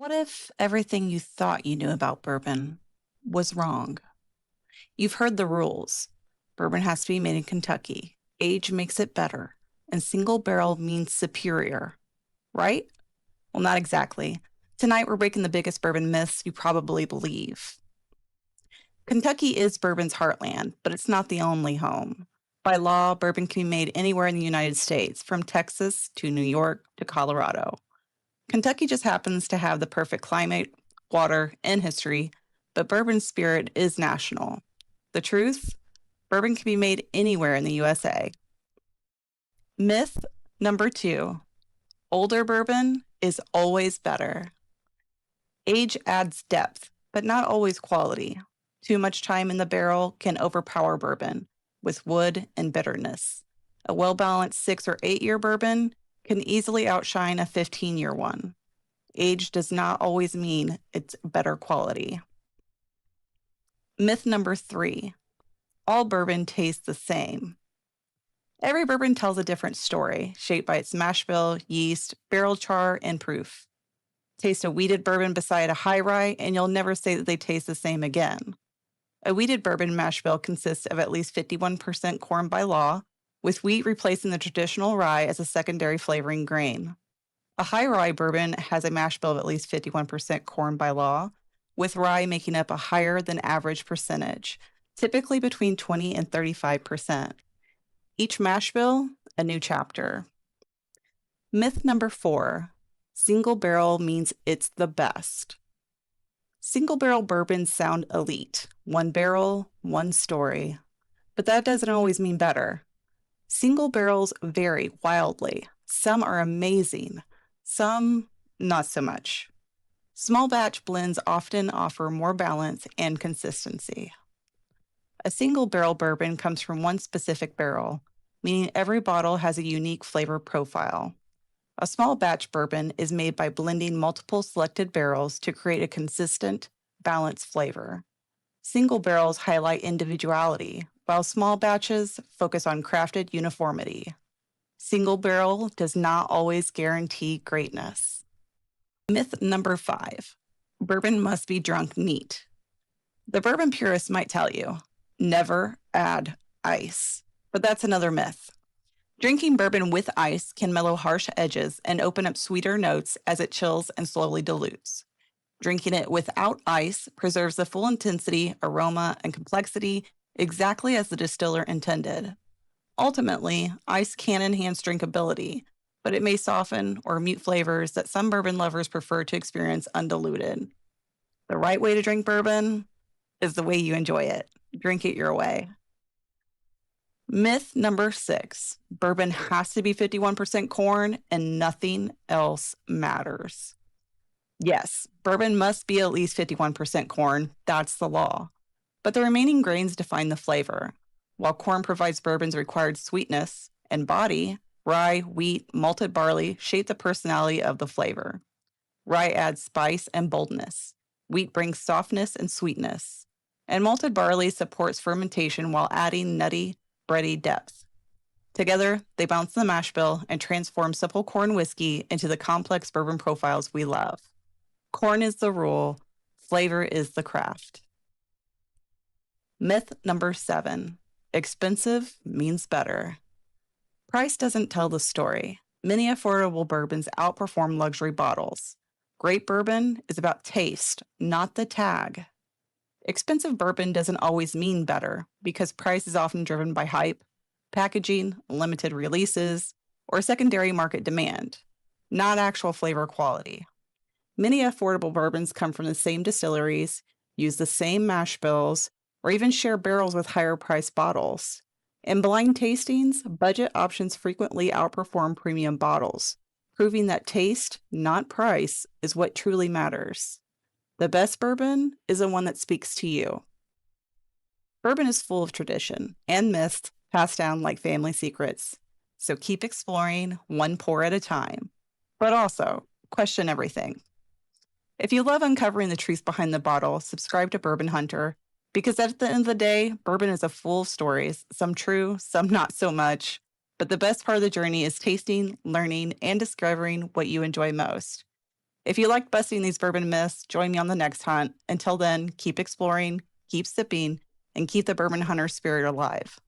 What if everything you thought you knew about bourbon was wrong? You've heard the rules. Bourbon has to be made in Kentucky. Age makes it better. And single barrel means superior, right? Well, not exactly. Tonight, we're breaking the biggest bourbon myths you probably believe. Kentucky is bourbon's heartland, but it's not the only home. By law, bourbon can be made anywhere in the United States, from Texas to New York to Colorado. Kentucky just happens to have the perfect climate, water, and history, but bourbon spirit is national. The truth? Bourbon can be made anywhere in the USA. Myth number 2: older bourbon is always better. Age adds depth, but not always quality. Too much time in the barrel can overpower bourbon with wood and bitterness. A well balanced 6 or 8 year bourbon can easily outshine a 15-year one. Age does not always mean it's better quality. Myth number 3: all bourbon tastes the same. Every bourbon tells a different story, shaped by its mash bill, yeast, barrel char, and proof. Taste a wheated bourbon beside a high rye, and you'll never say that they taste the same again. A wheated bourbon mash bill consists of at least 51% corn by law, with wheat replacing the traditional rye as a secondary flavoring grain. A high rye bourbon has a mash bill of at least 51% corn by law, with rye making up a higher than average percentage, typically between 20 and 35%. Each mash bill, a new chapter. Myth number 4: single barrel means it's the best. Single barrel bourbons sound elite. One barrel, one story. But that doesn't always mean better. Single barrels vary wildly. Some are amazing, some not so much. Small batch blends often offer more balance and consistency. A single barrel bourbon comes from one specific barrel, meaning every bottle has a unique flavor profile. A small batch bourbon is made by blending multiple selected barrels to create a consistent, balanced flavor. Single barrels highlight individuality, while small batches focus on crafted uniformity. Single barrel does not always guarantee greatness. Myth number 5: bourbon must be drunk neat. The bourbon purist might tell you, never add ice. But that's another myth. Drinking bourbon with ice can mellow harsh edges and open up sweeter notes as it chills and slowly dilutes. Drinking it without ice preserves the full intensity, aroma, and complexity exactly as the distiller intended. Ultimately, ice can enhance drinkability, but it may soften or mute flavors that some bourbon lovers prefer to experience undiluted. The right way to drink bourbon is the way you enjoy it. Drink it your way. Myth number 6: bourbon has to be 51% corn and nothing else matters. Yes, bourbon must be at least 51% corn. That's the law. But the remaining grains define the flavor. While corn provides bourbon's required sweetness and body, rye, wheat, malted barley shape the personality of the flavor. Rye adds spice and boldness. Wheat brings softness and sweetness. And malted barley supports fermentation while adding nutty, bready depth. Together, they balance the mash bill and transform simple corn whiskey into the complex bourbon profiles we love. Corn is the rule, flavor is the craft. Myth number 7: expensive means better. Price doesn't tell the story. Many affordable bourbons outperform luxury bottles. Great bourbon is about taste, not the tag. Expensive bourbon doesn't always mean better because price is often driven by hype, packaging, limited releases, or secondary market demand, not actual flavor quality. Many affordable bourbons come from the same distilleries, use the same mash bills, or even share barrels with higher priced bottles. In blind tastings, budget options frequently outperform premium bottles, proving that taste, not price, is what truly matters. The best bourbon is the one that speaks to you. Bourbon is full of tradition and myths passed down like family secrets. So keep exploring one pour at a time. But also, question everything. If you love uncovering the truth behind the bottle, subscribe to Bourbon Hunter, because at the end of the day, bourbon is a full of stories, some true, some not so much. But the best part of the journey is tasting, learning, and discovering what you enjoy most. If you like busting these bourbon myths, join me on the next hunt. Until then, keep exploring, keep sipping, and keep the Bourbon Hunter spirit alive.